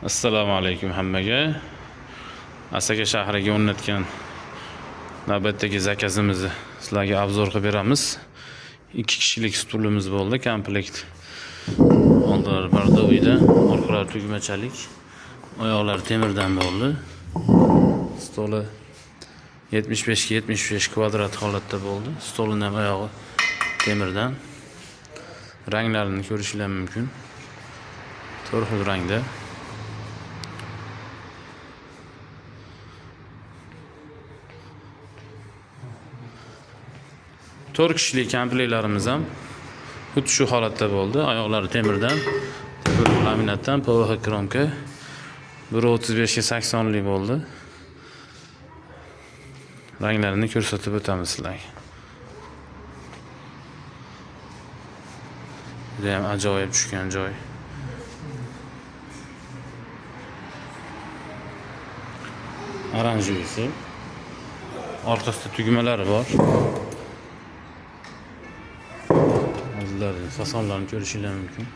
Assalomu alaykum hammaga. Asaka shahriga o'rnatgan navbatdagi zakazimizni sizlarga obzor qilib beramiz. 2 kishilik stulimiz bo'ldi, komplekt. Oldilari bardoviyda, orqalari tugmachalik, oyoqlari temirdan bo'ldi. Stoli 75 ga 75 kvadrat holatda bo'ldi. Stolining ham oyog'i temirdan. Ranglarini ko'rishingiz mumkin. 4 xil rangda. 4 kishilik komplektlarimiz ham xuddi shu holatda bo'ldi. Oyoqlari temirdan, laminatdan, PVH kromka. 1.35 ga 80 lik bo'ldi. Ranglarini ko'rsatib o'tamiz sizlarga. Juda ham ajoyib tushgan joy. Oranjevisi. Orqasida tugmalari bor. Fasonlarni ko'rishingiz mumkin.